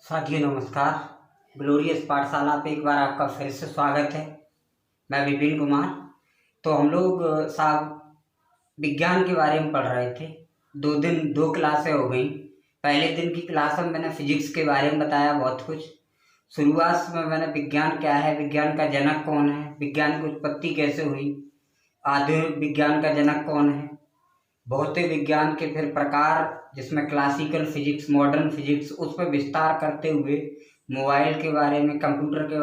साथियों नमस्कार। ग्लोरियस पाठशाला पे एक बार आपका फिर से स्वागत है। मैं विपिन कुमार। तो हम लोग साहब विज्ञान के बारे में पढ़ रहे थे। दो क्लासें हो गई। पहले दिन की क्लास में मैंने फिजिक्स के बारे में बताया बहुत कुछ। शुरुआत में मैंने विज्ञान क्या है, विज्ञान का जनक कौन है, विज्ञान की उत्पत्ति कैसे हुई, आधुनिक विज्ञान का जनक कौन है, भौतिक विज्ञान के फिर प्रकार जिसमें क्लासिकल फिजिक्स, मॉडर्न फिजिक्स, उस पर विस्तार करते हुए मोबाइल के बारे में, कंप्यूटर के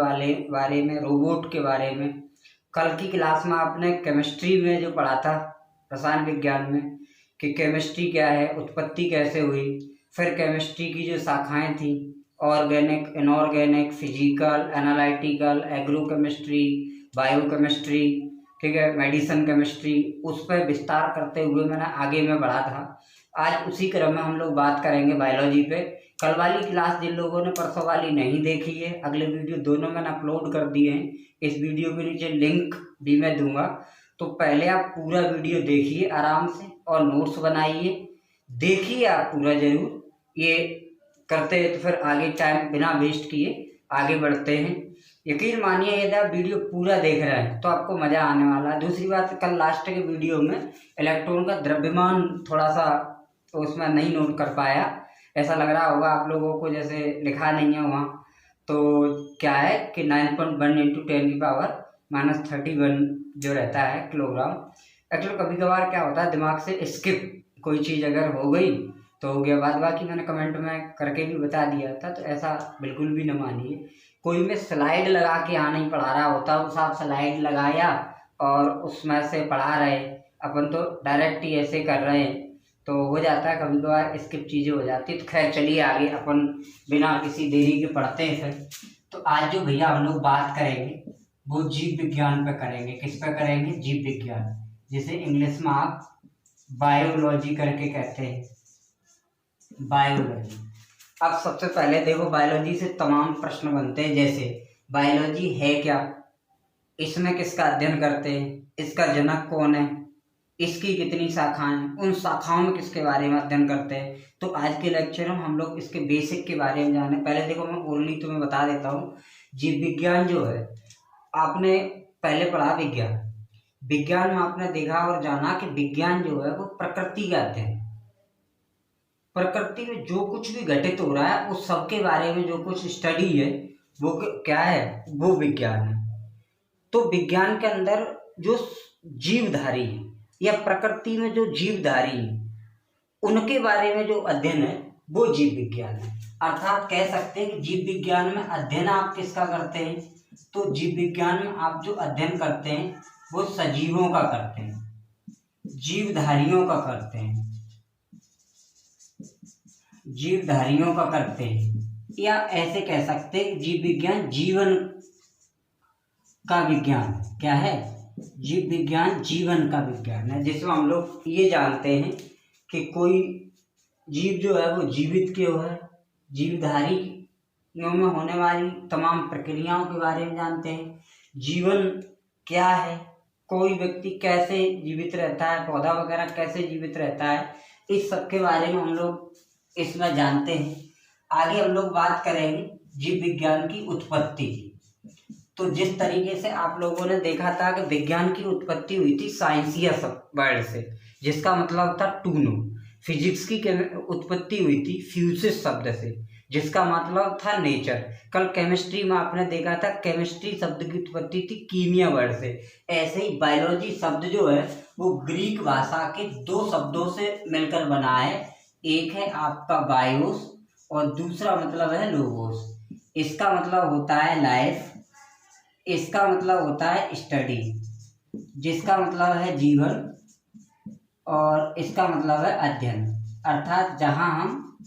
बारे में, रोबोट के बारे में। कल की क्लास में आपने केमिस्ट्री में जो पढ़ा था, रसायन विज्ञान में, कि केमिस्ट्री क्या है, उत्पत्ति कैसे हुई, फिर केमिस्ट्री की जो शाखाएं थी, organic, inorganic, physical, analytical, agrochemistry, biochemistry, ठीक है, मेडिसिन केमिस्ट्री, उस पर विस्तार करते हुए मैंने आगे में बढ़ा था। आज उसी क्रम में हम लोग बात करेंगे बायोलॉजी पे। कल वाली क्लास जिन लोगों ने परसों वाली नहीं देखी है, अगले वीडियो दोनों मैंने अपलोड कर दिए हैं। इस वीडियो के नीचे लिंक भी मैं दूंगा, तो पहले आप पूरा वीडियो देखिए आराम से और नोट्स बनाइए। देखिए आप पूरा जरूर। ये करते हैं तो फिर आगे टाइम बिना वेस्ट किए आगे बढ़ते हैं। यकीन मानिए यदि आप वीडियो पूरा देख रहे हैं तो आपको मज़ा आने वाला है। दूसरी बात, कल लास्ट के वीडियो में इलेक्ट्रॉन का द्रव्यमान थोड़ा सा तो उसमें नहीं नोट कर पाया। ऐसा लग रहा होगा आप लोगों को जैसे लिखा नहीं है वहाँ। तो क्या है कि 9.1 × 10⁻³ जो रहता है किलोग्राम। एक्चुअली कभी कभार क्या होता है, दिमाग से स्किप कोई चीज़ अगर हो गई तो हो गया, बाद बाकी मैंने कमेंट में करके भी बता दिया था, तो ऐसा बिल्कुल भी न मानिए। कोई में स्लाइड लगा के यहाँ नहीं पढ़ा रहा होता, उस आप स्लाइड लगाया और उसमें से पढ़ा रहे। अपन तो डायरेक्ट ही ऐसे कर रहे हैं, तो हो जाता है कभी कभार स्किप चीज़ें हो जाती है। तो खैर चलिए आगे अपन बिना किसी देरी के पढ़ते हैं फिर। तो आज जो भैया हम लोग बात करेंगे वो जीव विज्ञान पे करेंगे। किस पे करेंगे? जीव विज्ञान, जिसे इंग्लिश में आप बायोलॉजी करके कहते हैं, बायोलॉजी। अब सबसे पहले देखो, बायोलॉजी से तमाम प्रश्न बनते हैं। जैसे बायोलॉजी है क्या, इसमें किसका अध्ययन करते हैं, इसका जनक कौन है, इसकी कितनी शाखाएं, उन शाखाओं में किसके बारे में अध्ययन करते हैं। तो आज के लेक्चर में हम लोग इसके बेसिक के बारे में जाने। पहले देखो मैं ओरली तुम्हें बता देता हूँ। जीव विज्ञान जो है, आपने पहले पढ़ा विज्ञान। विज्ञान में आपने देखा और जाना कि विज्ञान जो है वो प्रकृति का अध्ययन है। प्रकृति में जो कुछ भी घटित हो रहा है उस सब के बारे में जो कुछ स्टडी है वो क्या है, वो विज्ञान है। तो विज्ञान के अंदर जो जीवधारी है या प्रकृति में जो जीवधारी है उनके बारे में जो अध्ययन है वो जीव विज्ञान है। अर्थात कह सकते हैं कि जीव विज्ञान में अध्ययन आप किसका करते हैं, तो जीव विज्ञान में आप जो अध्ययन करते हैं वो सजीवों का करते हैं, जीवधारियों का करते हैं, जीवधारियों का करते हैं। या ऐसे कह सकते हैं जीव विज्ञान जीवन का विज्ञान। क्या है? जीव विज्ञान जीवन का विज्ञान है, जिसमें हम लोग ये जानते हैं कि कोई जीव जो है वो जीवित क्यों है, जीवधारियों में होने वाली तमाम प्रक्रियाओं के बारे में जानते हैं। जीवन क्या है, कोई व्यक्ति कैसे जीवित रहता है, पौधा वगैरह कैसे जीवित रहता है, इस सब के बारे में हम लोग इसमें जानते हैं। आगे हम लोग बात करेंगे जीव विज्ञान की उत्पत्ति की। तो जिस तरीके से आप लोगों ने देखा था कि विज्ञान की उत्पत्ति हुई थी साइंसिया वर्ड से, जिसका मतलब था टू नो। फिजिक्स की उत्पत्ति हुई थी फ्यूसिस शब्द से, जिसका मतलब था नेचर। कल केमिस्ट्री में आपने देखा था केमिस्ट्री शब्द की उत्पत्ति थी कीमिया वर्ड से। ऐसे ही बायोलॉजी शब्द जो है वो ग्रीक भाषा के दो शब्दों से मिलकर बना है। एक है आपका बायोस और दूसरा मतलब है लोगोस। इसका मतलब होता है लाइफ, इसका मतलब होता है स्टडी, जिसका मतलब है जीवन, और इसका मतलब है अध्ययन। अर्थात जहां हम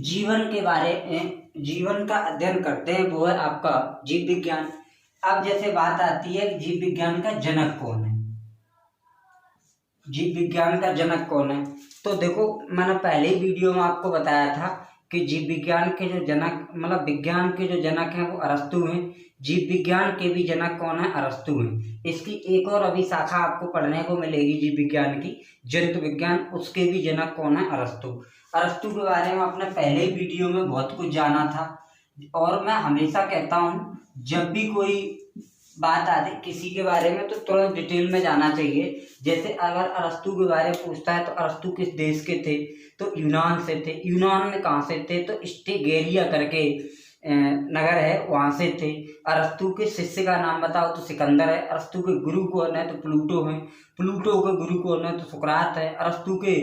जीवन के बारे में, जीवन का अध्ययन करते हैं, वो है आपका जीव विज्ञान। अब जैसे बात आती है कि जीव विज्ञान का जनक कौन है, जीव विज्ञान का जनक कौन है। तो देखो मैंने पहले ही वीडियो में आपको बताया था कि जीव विज्ञान के जो जनक मतलब विज्ञान के जो जनक हैं वो अरस्तु हैं, जीव विज्ञान के भी जनक कौन है, अरस्तु हैं। इसकी एक और अभी शाखा आपको पढ़ने को मिलेगी जीव विज्ञान की, जंतु विज्ञान, उसके भी जनक कौन है, अरस्तु। अरस्तु के बारे में आपने पहले ही वीडियो में बहुत कुछ जाना था, और मैं हमेशा कहता हूँ जब भी कोई बात आती किसी के बारे में तो तुरंत डिटेल में जाना चाहिए। जैसे अगर अरस्तु के बारे में पूछता है तो अरस्तु किस देश के थे, तो यूनान से थे। यूनान में कहाँ से थे, तो स्टेगेरिया करके नगर है, वहाँ से थे। अरस्तु के शिष्य का नाम बताओ, तो सिकंदर है। अरस्तु के गुरु कौन है, तो प्लूटो है। प्लूटो के गुरु कौन है, तो सुकरात है। अरस्तु के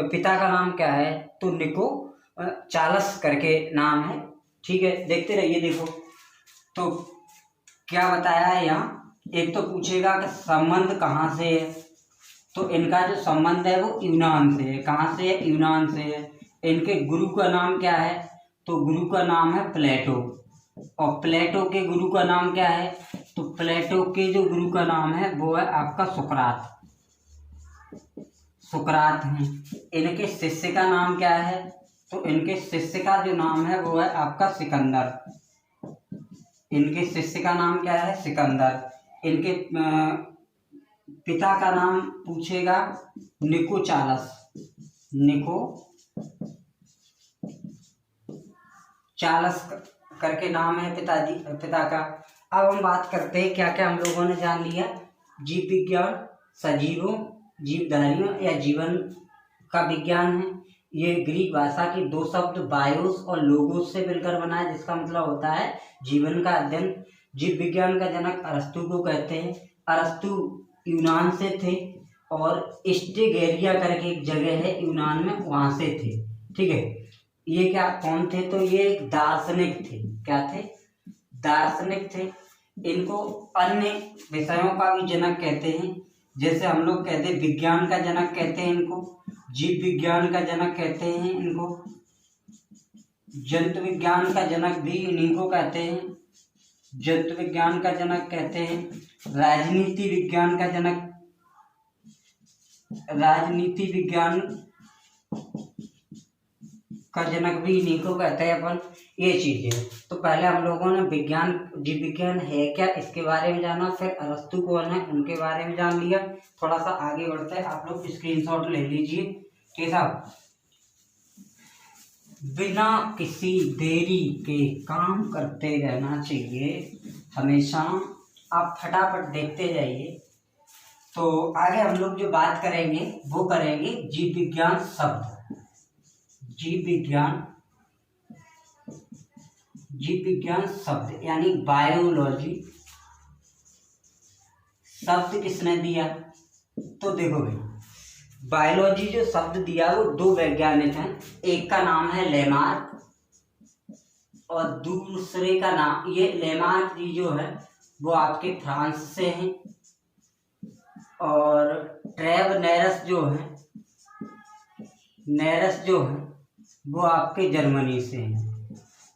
पिता का नाम क्या है, तो निको चालस करके नाम है। ठीक है, देखते रहिए। देखो तो क्या बताया है यहाँ, एक तो पूछेगा कि संबंध कहाँ से है, तो इनका जो संबंध है वो यूनान से है। कहाँ से है, यूनान से है। इनके गुरु का नाम क्या है, तो गुरु का नाम है प्लेटो। और प्लेटो के गुरु का नाम क्या है, तो प्लेटो के जो गुरु का नाम है वो है आपका सुकरात। सुकरात है। इनके शिष्य का नाम क्या है, तो इनके शिष्य का जो नाम है वो है आपका सिकंदर। इनके शिष्य का नाम क्या है, सिकंदर। इनके पिता का नाम पूछेगा निको चालस। निको चालस करके नाम है पिता का। अब हम बात करते हैं क्या क्या हम लोगों ने जान लिया। जीव विज्ञान सजीवों, जीवधारियों या जीवन का विज्ञान है। ये ग्रीक भाषा की दो शब्द बायोस और लोगोस से मिलकर बना है, जिसका मतलब होता है जीवन का अध्ययन। जीव विज्ञान का जनक अरस्तु को कहते हैं। अरस्तु यूनान से थे और स्टेगेरिया करके एक जगह है यूनान में, वहां से थे। ठीक है, ये क्या कौन थे, तो ये एक दार्शनिक थे। क्या थे, दार्शनिक थे। इनको अन्य विषयों का भी जनक कहते हैं। जैसे हम लोग कहते हैं विज्ञान का जनक कहते हैं इनको, जीव विज्ञान का जनक कहते हैं इनको, जंतु विज्ञान का जनक भी इन्हीं को कहते हैं, जंतु विज्ञान का जनक कहते हैं। राजनीति विज्ञान का जनक, राजनीति विज्ञान का जनक भी इन्हीं को कहते हैं अपन। ये चीज है। तो पहले हम लोगों ने विज्ञान, जीव विज्ञान है क्या इसके बारे में जाना, फिर अरस्तु कौन है उनके बारे में जान लिया। थोड़ा सा आगे बढ़ते हैं, आप लोग स्क्रीनशॉट ले लीजिए। ठीक साहब, बिना किसी देरी के काम करते रहना चाहिए हमेशा, आप फटाफट देखते जाइए। तो आगे हम लोग जो बात करेंगे वो करेंगे जीव विज्ञान शब्द। जीव विज्ञान शब्द यानी बायोलॉजी शब्द किसने दिया, तो देखो भाई, बायोलॉजी जो शब्द दिया वो दो वैज्ञानिक हैं। एक का नाम है लेमार्क और दूसरे का नाम, ये लेमार्क जी जो है वो आपके फ्रांस से हैं, और ट्रेव नेरस जो है वो आपके जर्मनी से हैं।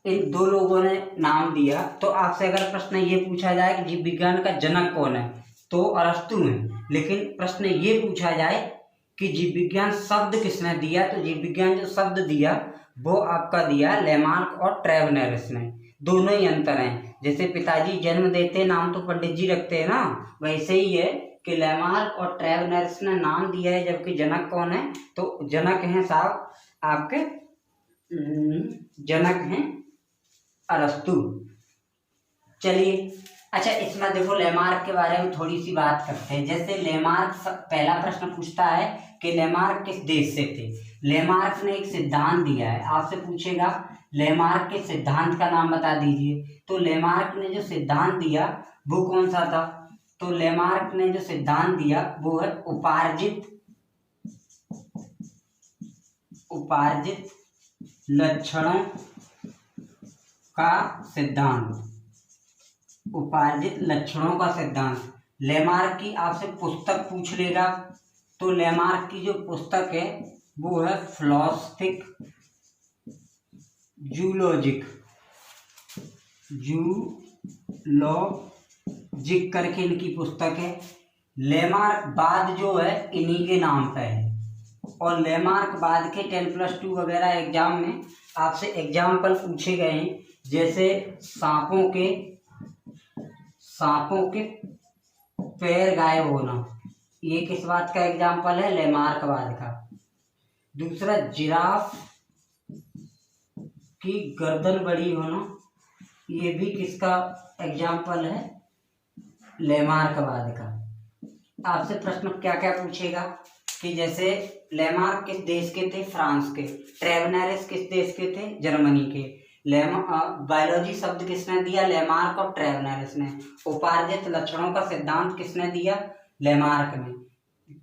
इन दो लोगों ने नाम दिया। तो आपसे अगर प्रश्न ये पूछा जाए कि जीव विज्ञान का जनक कौन है, तो अरस्तु है। लेकिन प्रश्न ये पूछा जाए कि जीव विज्ञान शब्द किसने दिया, तो जीव विज्ञान जो शब्द दिया वो आपका दिया लेमार्क और ट्रेव नेरस ने। दोनों ही अंतर हैं। जैसे पिताजी जन्म देते नाम तो पंडित जी रखते हैं ना, वैसे ही है कि लेमार्क और ट्रेव नेरस ने नाम दिया है, जबकि जनक कौन है, तो जनक हैं साहब आपके, जनक हैं अरस्तु। चलिए, अच्छा इसमें देखो लेमार्क के बारे में थोड़ी सी बात करते हैं। जैसे लेमार्क, पहला प्रश्न पूछता है कि लेमार्क किस देश से थे। लेमार्क ने एक सिद्धांत दिया है, आपसे पूछेगा लेमार्क के सिद्धांत का नाम बता दीजिए। तो लेमार्क ने जो सिद्धांत दिया वो कौन सा था, तो लेमार्क ने जो सिद्धांत दिया वो है उपार्जित लक्षणों का सिद्धांत। उपार्जित लक्षणों का सिद्धांत। लेमार्क की आपसे पुस्तक पूछ लेगा, तो लेमार्क की जो पुस्तक है वो है फिलॉसफिक जूलॉजिक करके इनकी पुस्तक है। लेमार्क बाद जो है इन्हीं के नाम पे है, और लेमार्क बाद के 10+2 वगैरह एग्जाम में आपसे एग्जाम्पल पूछे गए हैं, जैसे सांपों के पैर गायब होना, ये किस बात का एग्जाम्पल है? लेमार्कवाद का। दूसरा, जिराफ की गर्दन बड़ी होना, ये भी किसका एग्जाम्पल है? लेमार्कवाद का। आपसे प्रश्न क्या क्या पूछेगा कि जैसे लेमार्क किस देश के थे? फ्रांस के। ट्रेवनेरिस किस देश के थे? जर्मनी के। बायोलॉजी शब्द किसने दिया? लेमार्क और ट्रेवनेरिस ने। उपार्जित लक्षणों का सिद्धांत किसने दिया? लेमार्क ने।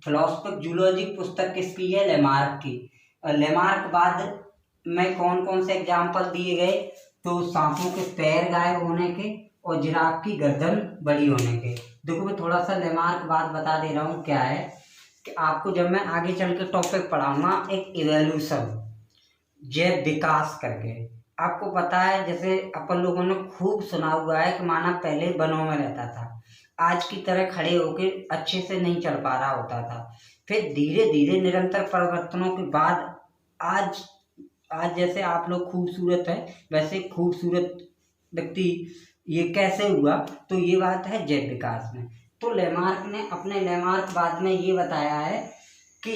फिलोसफिक जूलॉजी पुस्तक किसकी है? लेमार्क की। लेमार्क बाद में कौन कौन से एग्जाम्पल दिए गए? तो सांपों के पैर गायब होने के और जिराफ की गर्दन बड़ी होने के। देखो मैं थोड़ा सा लेमार्क बात बता दे रहा हूँ। क्या है कि आपको जब मैं आगे चल के टॉपिक पढ़ाऊंगा एक इवोल्यूशन, जैव विकास करके, आपको पता है जैसे अपन लोगों ने खूब सुना हुआ है कि मानव पहले वनों में रहता था, आज की तरह खड़े होकर अच्छे से नहीं चल पा रहा होता था। फिर धीरे धीरे निरंतर परिवर्तनों के बाद आज जैसे आप लोग खूबसूरत है, वैसे खूबसूरत व्यक्ति ये कैसे हुआ? तो ये बात है जैव विकास में। तो लेमार्क ने अपने लेमार्कवाद में ये बताया है कि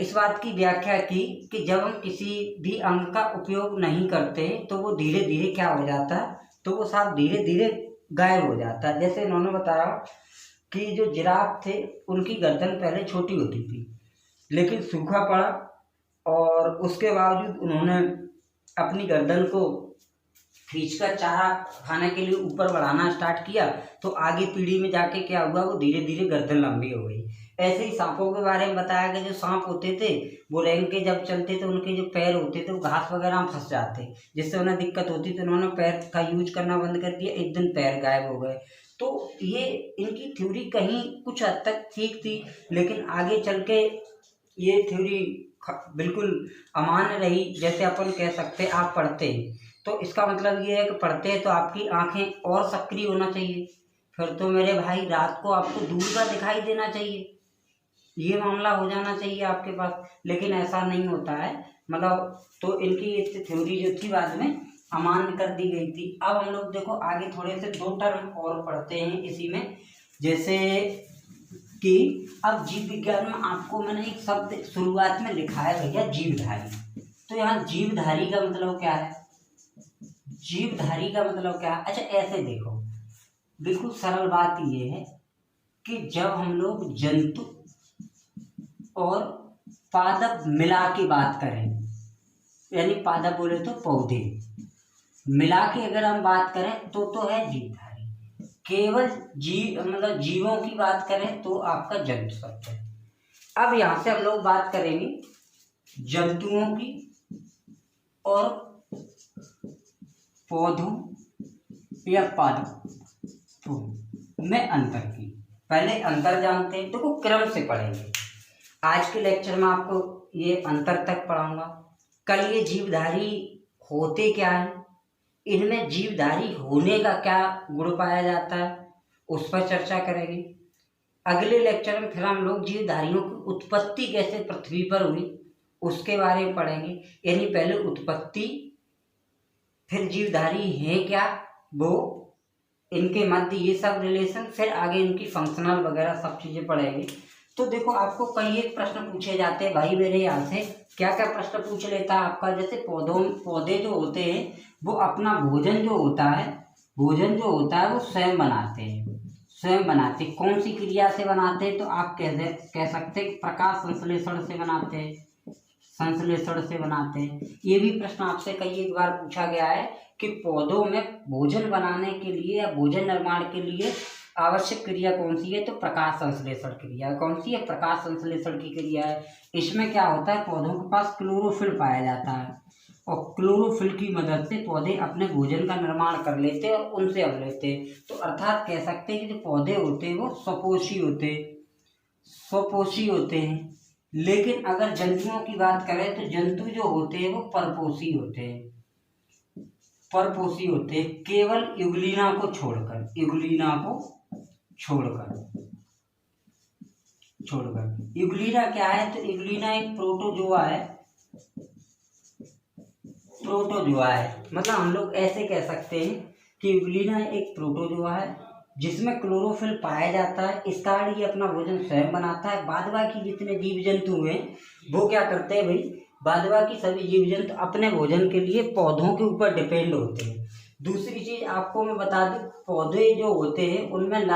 इस बात की व्याख्या की कि जब हम किसी भी अंग का उपयोग नहीं करते तो वो धीरे धीरे क्या हो जाता है? तो वो साफ धीरे धीरे गायब हो जाता है। जैसे इन्होंने बताया कि जो जिराफ थे उनकी गर्दन पहले छोटी होती थी, लेकिन सूखा पड़ा और उसके बावजूद उन्होंने अपनी गर्दन को खींचकर चारा खाने के लिए ऊपर बढ़ाना स्टार्ट किया, तो आगे पीढ़ी में जाके क्या हुआ? वो धीरे धीरे गर्दन लंबी हो गई। ऐसे ही सांपों के बारे में बताया गया। जो सांप होते थे वो रेंग के जब चलते थे, उनके जो पैर होते थे वो घास वगैरह में फंस जाते, जिससे उन्हें दिक्कत होती, तो उन्होंने पैर का यूज करना बंद कर दिया। एक दिन पैर गायब हो गए। तो ये इनकी थ्योरी कहीं कुछ हद तक ठीक थी, लेकिन आगे चल के ये थ्योरी बिल्कुल अमान्य रही। जैसे अपन कह सकते आप पढ़ते हैं तो इसका मतलब ये है कि पढ़ते हैं तो आपकी आंखें और सक्रिय होना चाहिए, फिर तो मेरे भाई रात को आपको दूर का दिखाई देना चाहिए, ये मामला हो जाना चाहिए आपके पास। लेकिन ऐसा नहीं होता है, मतलब तो इनकी ये थ्योरी जो थी बाद में अमान्य कर दी गई थी। अब हम लोग देखो आगे थोड़े से 2 टर्म और पढ़ते हैं इसी में, जैसे कि अब जीव विज्ञान में आपको मैंने एक शब्द शुरुआत में लिखा है भैया, जीवधारी। तो यहाँ जीवधारी का मतलब क्या है? जीवधारी का मतलब क्या है? अच्छा ऐसे देखो, बिल्कुल सरल बात ये है कि जब हम लोग जंतु और पादप मिला के बात करें, यानी पादप बोले तो पौधे मिला के अगर हम बात करें तो है जीवधारी। केवल जीव मतलब जीवों की बात करें तो आपका जंतु शब्द है। अब यहाँ से हम लोग बात करेंगे जंतुओं की और पौधों या पादपों में अंतर की। पहले अंतर जानते हैं, देखो क्रम से पढ़ेंगे। आज के लेक्चर में आपको ये अंतर तक पढ़ाऊंगा। कल ये जीवधारी होते क्या है, इनमें जीवधारी होने का क्या गुण पाया जाता है, उस पर चर्चा करेंगे। अगले लेक्चर में फिर हम लोग जीवधारियों की उत्पत्ति कैसे पृथ्वी पर हुई उसके बारे में पढ़ेंगे। यानी पहले उत्पत्ति, फिर जीवधारी है क्या वो, इनके मध्य ये सब रिलेशन, फिर आगे इनकी फंक्शनल वगैरह सब चीज़ें पढ़ेंगे। तो देखो आपको कई एक प्रश्न पूछे जाते हैं भाई मेरे यहाँ से। क्या क्या प्रश्न पूछ लेता है आपका? जैसे पौधे जो होते हैं वो अपना भोजन जो होता है वो स्वयं बनाते हैं। कौन सी क्रिया से बनाते हैं? तो आप कह सकते हैं प्रकाश संश्लेषण से बनाते हैं। ये भी प्रश्न आपसे कई एक बार पूछा गया है कि पौधों में भोजन बनाने के लिए या भोजन निर्माण के लिए आवश्यक क्रिया कौन सी है? तो प्रकाश संश्लेषण क्रिया। कौन सी है? प्रकाश संश्लेषण की क्रिया है। इसमें क्या होता है? पौधों के पास क्लोरोफिल पाया जाता है और क्लोरोफिल की मदद से पौधे अपने भोजन का निर्माण कर लेते हैं और उनसे अब लेते हैं। तो अर्थात कह सकते हैं कि जो पौधे होते हैं वो स्वपोषी होते हैं। लेकिन अगर जंतुओं की बात करें तो जंतु जो होते हैं वो परपोषी होते हैं, केवल यूग्लिना को छोड़कर। छोड़कर। यूग्लिना क्या है? तो यूग्लिना एक प्रोटोजोआ है, प्रोटोजोआ है। मतलब हम लोग ऐसे कह सकते हैं कि यूग्लिना एक प्रोटोजोआ है जिसमें क्लोरोफिल पाया जाता है। इस कारण ये अपना भोजन स्वयं बनाता है। बाद बाकी जितने जीव जंतु हुए वो क्या करते हैं भाई, बाद बाकी सभी जीव जंतु अपने भोजन के लिए पौधों के ऊपर डिपेंड होते हैं। दूसरी चीज आपको मैं बता दूं, पौधे जो होते हैं उनमें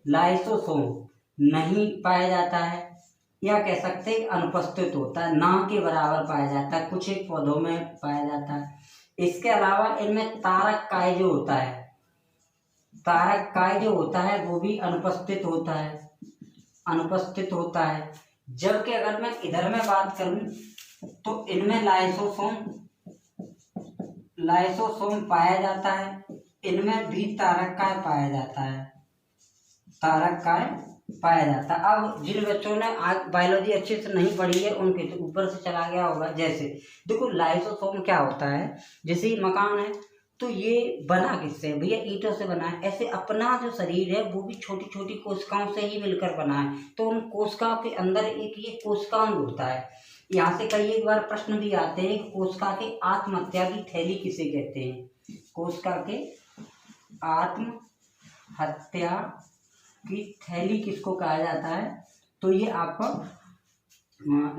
लाइसोसोम नहीं पाया जाता है, या कह सकते हैं अनुपस्थित होता है, ना के बराबर पाया जाता है, कुछ एक पौधों में पाया जाता है। इसके अलावा इनमें तारक काय जो होता है, तारक काय जो होता है वो भी अनुपस्थित होता है, अनुपस्थित होता है। जबकि अगर मैं इधर में बात करूं तो इनमें लाइसोसोम पाया जाता है, इनमें भी तारक काय पाया जाता है, तारक काय पाया जाता है। अब जिन बच्चों ने आज बायोलॉजी अच्छे से नहीं पढ़ी है उनके तो ऊपर से चला गया होगा। जैसे देखो लाइसोसोम क्या होता है, जैसे मकान है तो ये बना किससे भैया, ईंटों से बना है। ऐसे अपना जो शरीर है वो भी छोटी छोटी कोशिकाओं से ही मिलकर बना है। तो उन कोशिकाओं के अंदर एक ये कोशिकांग होता है। यहाँ से कई एक बार प्रश्न भी आते हैं कि कोशिका के आत्महत्या की थैली किसे कहते हैं, कोशिका के आत्महत्या की थैली किसको कहा जाता है, तो ये आपको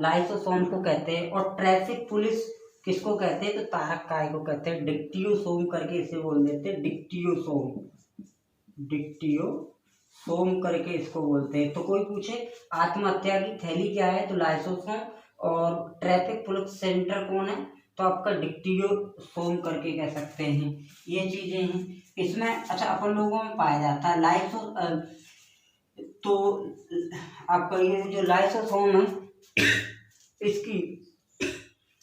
लाइसोसोम को कहते हैं। और ट्रैफिक पुलिस किसको कहते हैं, तो तारक काय को कहते हैं। डिक्टियोसोम करके इसे बोल देते हैं, डिक्टियोसोम करके इसको बोलते हैं। तो कोई पूछे आत्महत्या की थैली क्या है, तो लाइसोसोम। और ट्रैफिक पुलिस सेंटर कौन है, तो आपका डिक्टियोसोम करके कह सकते हैं। ये चीजें हैं इसमें। अच्छा अपन लोगों में पाया जाता है लाइसो, तो आपका ये जो लाइसोसोम है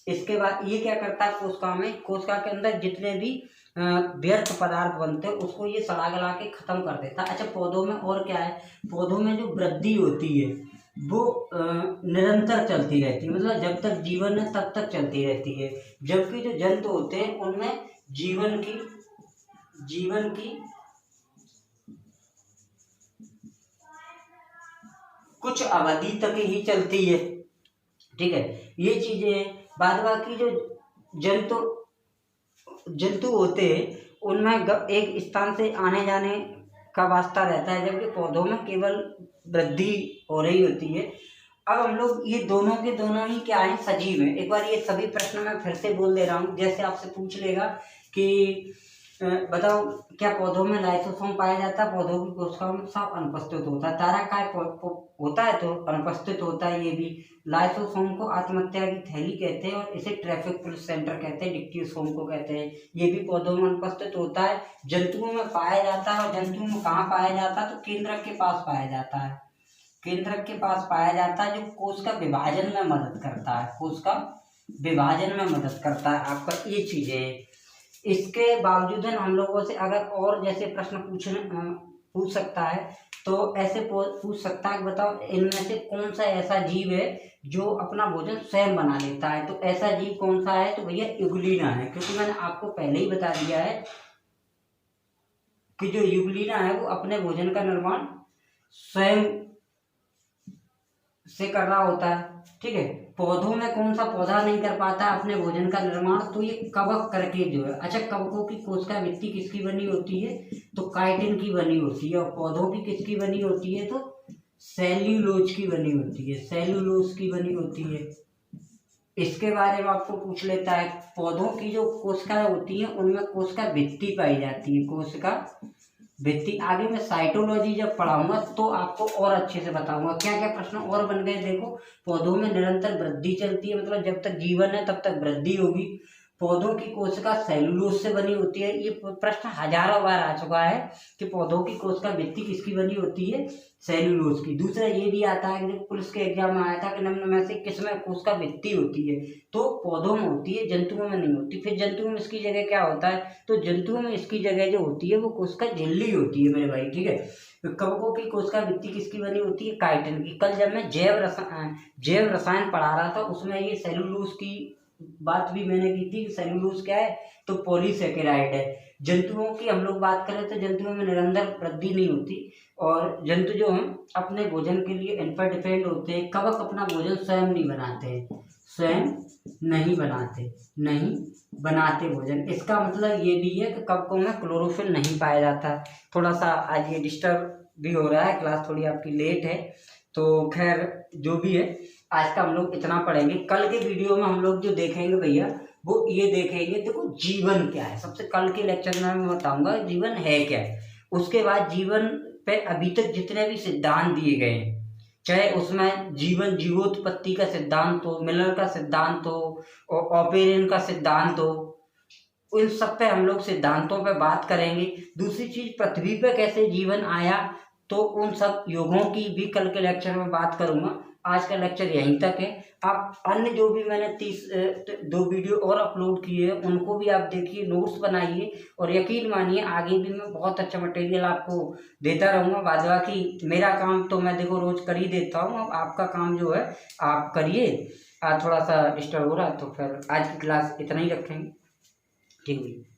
इसके बाद ये क्या करता है, कोशिका में, कोशिका के अंदर जितने भी व्यर्थ पदार्थ बनते हैं उसको ये सड़ा गला के खत्म कर देता है। अच्छा पौधों में और क्या है, पौधों में जो वृद्धि होती है वो निरंतर चलती रहती है, मतलब जब तक जीवन है तब तक चलती रहती है। जबकि जो जंतु होते हैं उनमें जीवन की कुछ अवधि तक ही चलती है, ठीक है। ये चीजें बाद बाकी जो जंतु होते हैं उनमें एक स्थान से आने जाने का वास्ता रहता है, जबकि पौधों में केवल वृद्धि हो रही होती है। अब हम लोग ये दोनों के दोनों ही क्या है, सजीव हैं। एक बार ये सभी प्रश्न मैं फिर से बोल दे रहा हूँ। जैसे आपसे पूछ लेगा कि बताओ क्या पौधों में लाइसोसोम पाया जाता है, पौधों की कोशिकाओं में सब अनुपस्थित होता है। तारक काय होता है तो अनुपस्थित होता है। ये भी लाइसोसोम को आत्महत्या की थैली कहते हैं और इसे ट्रैफिक पुलिस सेंटर कहते हैं, डिक्टियोसोम को कहते हैं। ये भी पौधों में अनुपस्थित होता है, जंतुओं में पाया जाता है। और जंतुओं में कहाँ पाया जाता है, तो केंद्रक के पास पाया जाता है, केंद्रक के पास पाया जाता है, जो कोशिका विभाजन में मदद करता है, कोशिका विभाजन में मदद करता है। आपका ये चीजें इसके बावजूद हम लोगों से अगर और जैसे प्रश्न पूछ सकता है तो ऐसे पूछ सकता है कि बताओ इनमें से कौन सा ऐसा जीव है जो अपना भोजन स्वयं बना लेता है। तो ऐसा जीव कौन सा है, तो भैया यूग्लिना है। क्योंकि मैंने आपको पहले ही बता दिया है कि जो यूग्लिना है वो अपने भोजन का निर्माण स्वयं से कर रहा होता है, ठीक है। पौधों में कौन सा पौधा नहीं कर पाता अपने भोजन का निर्माण, तो ये कवक करके जो है। अच्छा कवकों की कोशिका भित्ति किसकी बनी होती है, तो काइटिन की बनी होती है। और पौधों की किसकी बनी होती है, तो सेल्यूलोज की बनी होती है, सेल्यूलोज की बनी होती है। इसके बारे में आपको पूछ लेता है, पौधों की जो कोशिकाएं होती हैं उनमें कोशिका भित्ति पाई जाती है, कोशिका भित्ति। आगे मैं साइटोलॉजी जब पढ़ाऊंगा तो आपको और अच्छे से बताऊंगा क्या क्या प्रश्न और बन गए। देखो पौधों में निरंतर वृद्धि चलती है, मतलब जब तक जीवन है तब तक वृद्धि होगी। पौधों की कोशिका सेलुलोज से बनी होती है, ये प्रश्न हजारों बार आ चुका है कि पौधों की कोशिका भित्ति किसकी बनी होती है, सेलुलोज की। दूसरा ये भी आता है कि पुलिस के एग्जाम में आया था कि निम्न में से किसमें कोशिका भित्ति होती है, तो पौधों में होती है, जंतुओं में नहीं होती। फिर जंतुओं में इसकी जगह क्या होता है, तो जंतुओं में इसकी जगह जो होती है वो कोशिका झिल्ली होती है मेरे भाई, ठीक है। कवकों की कोशिका भित्ति किसकी बनी होती है, काइटिन की। कल जब मैं जैव रसायन पढ़ा रहा था उसमें ये सेलुलोज की बात भी मैंने की थी कि सेलुलोज क्या है, तो पॉलीसेकेराइड है। जंतुओं की हम लोग बात करें तो जंतुओं में निरंतर वृद्धि नहीं होती, और जंतु जो हैं अपने भोजन के लिए इन पर डिपेंड होते हैं। कवक अपना भोजन स्वयं नहीं बनाते हैं, स्वयं नहीं बनाते भोजन। इसका मतलब ये भी है कि कवकों में क्लोरोफिल नहीं पाया जाता। थोड़ा सा आज ये डिस्टर्ब भी हो रहा है, क्लास थोड़ी आपकी लेट है, तो खैर जो भी है आज का हम लोग इतना पढ़ेंगे। कल के वीडियो में हम लोग जो देखेंगे भैया वो ये देखेंगे, देखो जीवन क्या है। सबसे कल के लेक्चर में मैं बताऊंगा जीवन है क्या है। उसके बाद जीवन पे अभी तक जितने भी सिद्धांत दिए गए हैं, चाहे उसमें जीवोत्पत्ति का सिद्धांत हो, मिलर का सिद्धांत हो और ऑपेरियन का सिद्धांत हो, उन सब पे हम लोग सिद्धांतों पे बात करेंगे। दूसरी चीज पृथ्वी पे कैसे जीवन आया, तो उन सब युगों की भी कल के लेक्चर में बात करूंगा। आज का लेक्चर यहीं तक है। आप अन्य जो भी मैंने 2 वीडियो और अपलोड किए हैं उनको भी आप देखिए, नोट्स बनाइए और यकीन मानिए आगे भी मैं बहुत अच्छा मटेरियल आपको देता रहूँगा। बाद बाकी मेरा काम तो मैं देखो रोज कर ही देता हूँ, अब आपका काम जो है आप करिए। थोड़ा सा डिस्टर्ब हो रहा है तो फिर आज की क्लास इतना ही रखेंगे। ठीक है।